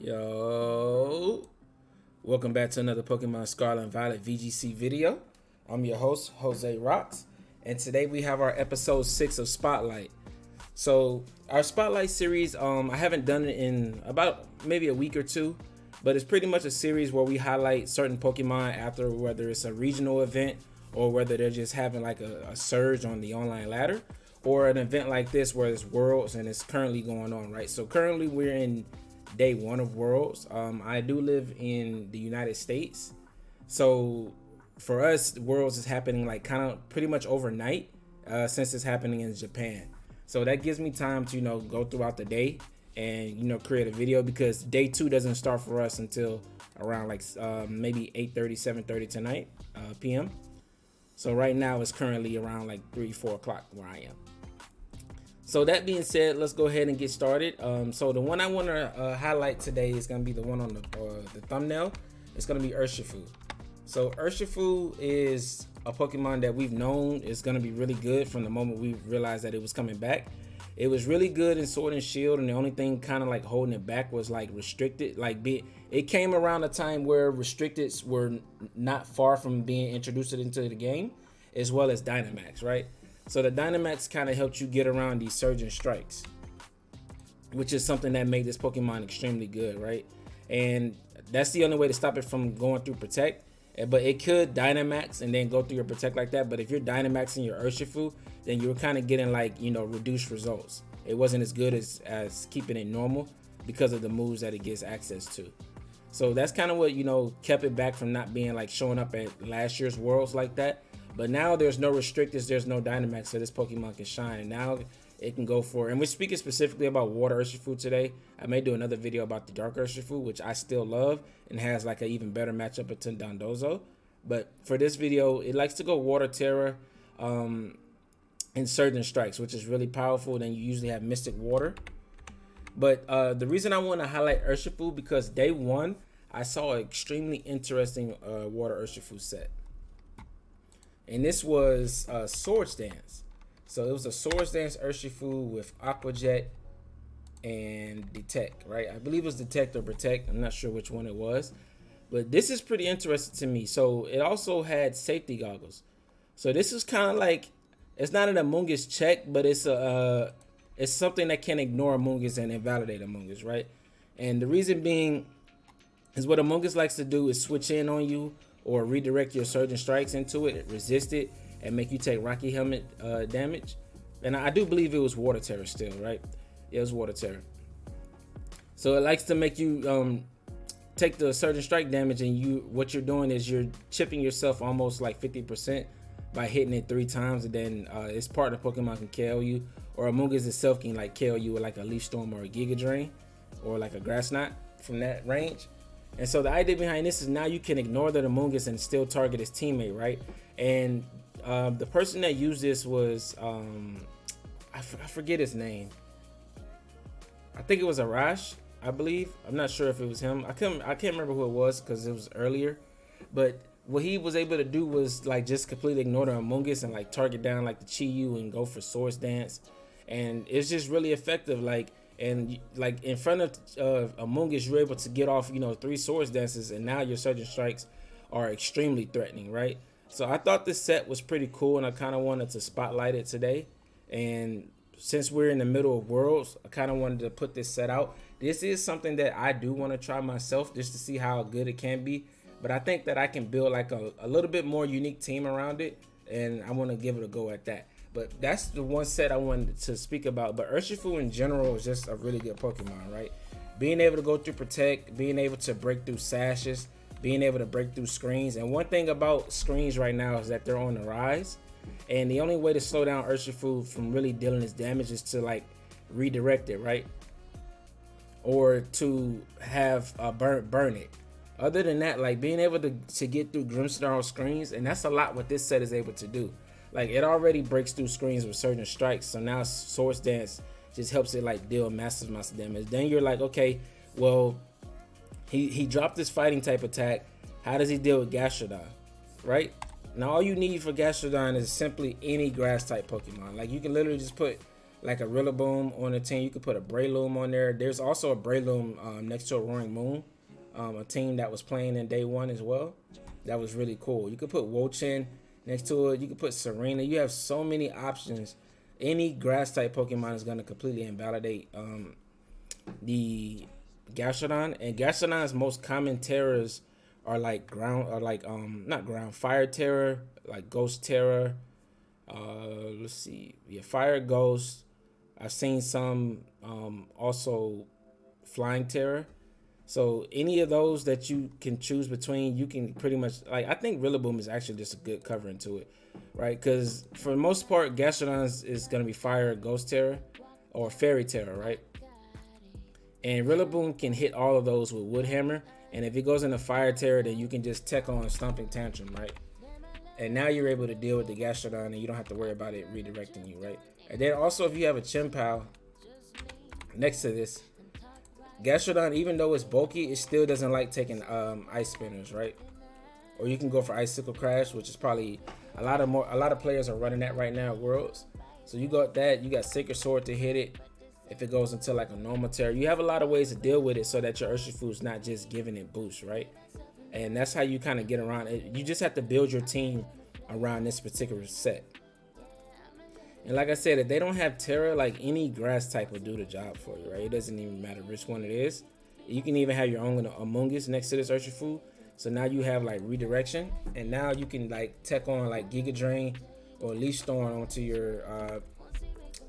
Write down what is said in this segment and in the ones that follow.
Yo, welcome back to another Pokemon Scarlet and Violet VGC video. I'm your host, Jose Rocks, and today we have our episode 6 of Spotlight. So, our Spotlight series, I haven't done it in about maybe a week or two, but it's pretty much a series where we highlight certain Pokemon after whether it's a regional event or whether they're just having like a surge on the online ladder, or an event like this where it's Worlds and it's currently going on, right? So, currently we're in day one of Worlds. I do live in the United States, so for us, Worlds is happening like kind of pretty much overnight, since it's happening in Japan. So that gives me time to go throughout the day and create a video, because day two doesn't start for us until around like maybe 8:30, 7:30 tonight p.m. So right now it's currently around like 3-4 o'clock where I am. So that being said, let's go ahead and get started. So the one I want to highlight today is going to be the one on the thumbnail. It's going to be Urshifu. So Urshifu is a Pokemon that we've known is going to be really good from the moment we realized that it was coming back. It was really good in Sword and Shield, and the only thing kind of like holding it back was like restricted. It came around a time where restricteds were not far from being introduced into the game, as well as Dynamax, right? So the Dynamax kind of helped you get around these Surging Strikes, which is something that made this Pokemon extremely good, right? And that's the only way to stop it from going through Protect. But it could Dynamax and then go through your Protect like that. But if you're Dynamaxing your Urshifu, then you're kind of getting like, reduced results. It wasn't as good as keeping it normal because of the moves that it gets access to. So that's kind of what, kept it back from not being like showing up at last year's Worlds like that. But now there's no restrictors, there's no Dynamax, so this Pokemon can shine. And now it can go for, and we're speaking specifically about Water Urshifu today. I may do another video about the Dark Urshifu, which I still love and has like an even better matchup with Dondozo. But for this video, it likes to go Water Terra and Surging Strikes, which is really powerful. Then you usually have Mystic Water. But the reason I want to highlight Urshifu, because day one, I saw an extremely interesting Water Urshifu set. And this was Swords Dance. So it was a Swords Dance Urshifu with Aqua Jet and Detect, right? I believe it was Detect or Protect. I'm not sure which one it was. But this is pretty interesting to me. So it also had safety goggles. So this is kind of like, it's not an Amoonguss check, but it's something that can ignore Amoonguss and invalidate Amoonguss, right? And the reason being is what Amoonguss likes to do is switch in on you or redirect your Surging Strikes into it, resist it, and make you take Rocky Helmet damage. And I do believe it was Water Terror still, right? Yeah, it was Water Terror. So it likes to make you take the Surging Strike damage, and what you're doing is you're chipping yourself almost like 50% by hitting it 3 times, and then its partner Pokemon can KO you, or Amoonguss itself can like KO you with like a Leaf Storm or a Giga Drain, or like a Grass Knot from that range. And so the idea behind this is now you can ignore the Amoonguss and still target his teammate, right? And the person that used this was, I forget his name. I think it was Arash, I believe. I'm not sure if it was him. I can't remember who it was because it was earlier. But what he was able to do was like just completely ignore the Amoonguss and like target down like the Chi-Yu and go for Swords Dance. And it's just really effective. And like in front of Amoonguss, you're able to get off 3 Swords Dances, and now your Surging Strikes are extremely threatening, right? So I thought this set was pretty cool, and I kind of wanted to spotlight it today. And since we're in the middle of Worlds, I kind of wanted to put this set out. This is something that I do want to try myself just to see how good it can be. But I think that I can build like a little bit more unique team around it, and I want to give it a go at that. But that's the one set I wanted to speak about. But Urshifu in general is just a really good Pokemon, right? Being able to go through Protect, being able to break through sashes, being able to break through screens. And one thing about screens right now is that they're on the rise. And the only way to slow down Urshifu from really dealing his damage is to like redirect it, right? Or to have burn it. Other than that, like being able to get through Grimmsnarl screens, and that's a lot what this set is able to do. Like it already breaks through screens with Surging Strikes, so now Swords Dance just helps it like deal massive amounts of damage. Then you're like, okay, well, he dropped this fighting type attack. How does he deal with Gastrodon, right? Now all you need for Gastrodon is simply any grass type Pokemon. Like you can literally just put like a Rillaboom on a team, you could put a Breloom on there. There's also a Breloom next to a Roaring Moon, a team that was playing in day one as well. That was really cool. You could put Wo-Chin next to it. You could put Serena. You have so many options. Any grass type Pokemon is going to completely invalidate the Gastrodon. And Gastrodon's most common terrors are like ground, or like not ground, fire terror, like ghost terror. Let's see, yeah, fire ghost. I've seen some also flying terror. So any of those that you can choose between, you can pretty much, like, I think Rillaboom is actually just a good covering to it, right? Because for the most part, Gastrodon is going to be fire, ghost terror, or fairy terror, right? And Rillaboom can hit all of those with Wood Hammer. And if it goes into fire terror, then you can just tech on Stomping Tantrum, right? And now you're able to deal with the Gastrodon, and you don't have to worry about it redirecting you, right? And then also, if you have a Chien-Pao next to this, Gastrodon, even though it's bulky, it still doesn't like taking ice spinners, right? Or you can go for Icicle Crash, which is probably a lot of players are running that right now at Worlds. So you got that. You got Sacred Sword to hit it if it goes into like a normal terror. You have a lot of ways to deal with it so that your Urshifu is not just giving it boost, right? And that's how you kind of get around it. You just have to build your team around this particular set. And like I said, if they don't have Terra, like any grass type will do the job for you, right? It doesn't even matter which one it is. You can even have your own Among Us next to this Urshifu. So now you have like redirection, and now you can like tech on like Giga Drain or Leaf Storm onto your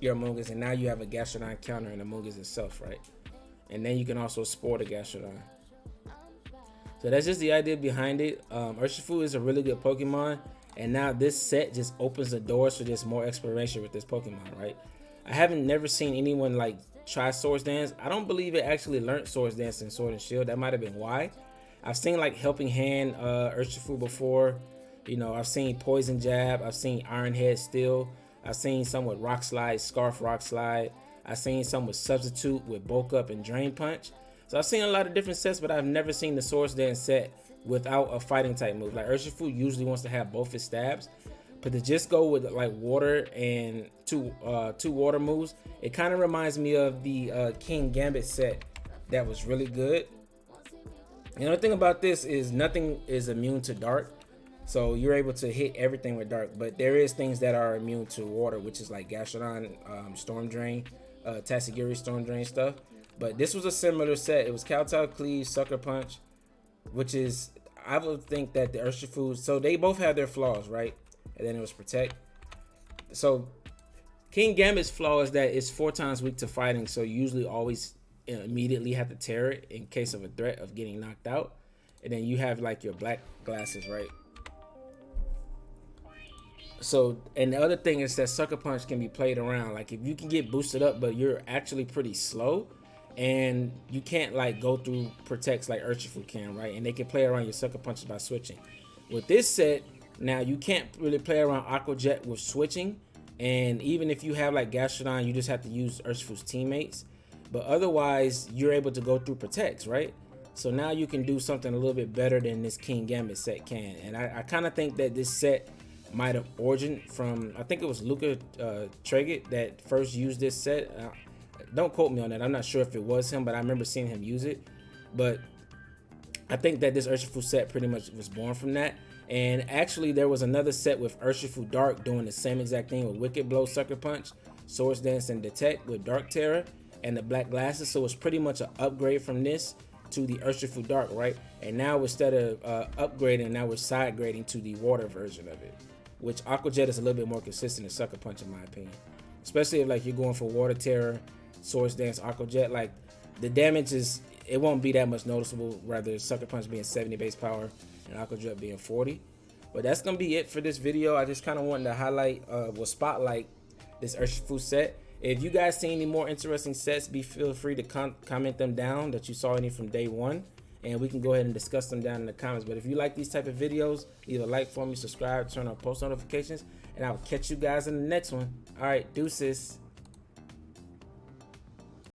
Among Us, and now you have a Gastrodon counter in Among Us itself, right? And then you can also sport a Gastrodon. So that's just the idea behind it. Urshifu is a really good Pokemon, and now this set just opens the doors for just more exploration with this Pokemon, right? I haven't never seen anyone like try Swords Dance. I don't believe it actually learned Swords Dance in Sword and Shield. That might have been why. I've seen like Helping Hand Urshifu before. You know, I've seen Poison Jab. I've seen Iron Head Steel. I've seen some with Rock Slide, Scarf Rock Slide. I've seen some with Substitute with Bulk Up and Drain Punch. So I've seen a lot of different sets, but I've never seen the Swords Dance set without a fighting type move. Like Urshifu usually wants to have both his stabs, but to just go with like water and two water moves, it kind of reminds me of the King Gambit set that was really good. The only thing about this is nothing is immune to dark, so you're able to hit everything with dark, but there is things that are immune to water, which is like Gastrodon, Storm Drain, Tatsugiri Storm Drain stuff. But this was a similar set. It was Kowtow Cleave, Sucker Punch, which is, I would think that the Urshifu, so they both have their flaws, right? And then it was Protect. So King Gambit's flaw is that it's 4 times weak to fighting, so you usually always immediately have to tear it in case of a threat of getting knocked out. And then you have like your black glasses, right? So, and the other thing is that Sucker Punch can be played around. Like if you can get boosted up, but you're actually pretty slow, and you can't like go through Protects like Urshifu can, right? And they can play around your Sucker Punches by switching. With this set, now you can't really play around Aqua Jet with switching. And even if you have like Gastrodon, you just have to use Urshifu's teammates. But otherwise, you're able to go through Protects, right? So now you can do something a little bit better than this King Gambit set can. And I kind of think that this set might have origined from, I think it was Luca Treget that first used this set. Don't quote me on that. I'm not sure if it was him, but I remember seeing him use it. But I think that this Urshifu set pretty much was born from that. And actually, there was another set with Urshifu Dark doing the same exact thing with Wicked Blow, Sucker Punch, Swords Dance, and Detect with Dark Terror and the black glasses. So it's pretty much an upgrade from this to the Urshifu Dark, right? And now instead of upgrading, now we're side grading to the water version of it, which Aqua Jet is a little bit more consistent than Sucker Punch in my opinion. Especially if like you're going for Water Terror, Swords Dance, Aqua Jet, like the damage is, it won't be that much noticeable, rather Sucker Punch being 70 base power and Aqua Jet being 40. But that's gonna be it for this video. I just kind of wanted to highlight, spotlight this Urshifu set. If you guys see any more interesting sets, feel free to comment them down that you saw any from day one, and we can go ahead and discuss them down in the comments. But if you like these type of videos, leave a like for me, subscribe, turn on post notifications, and I will catch you guys in the next one. All right, deuces.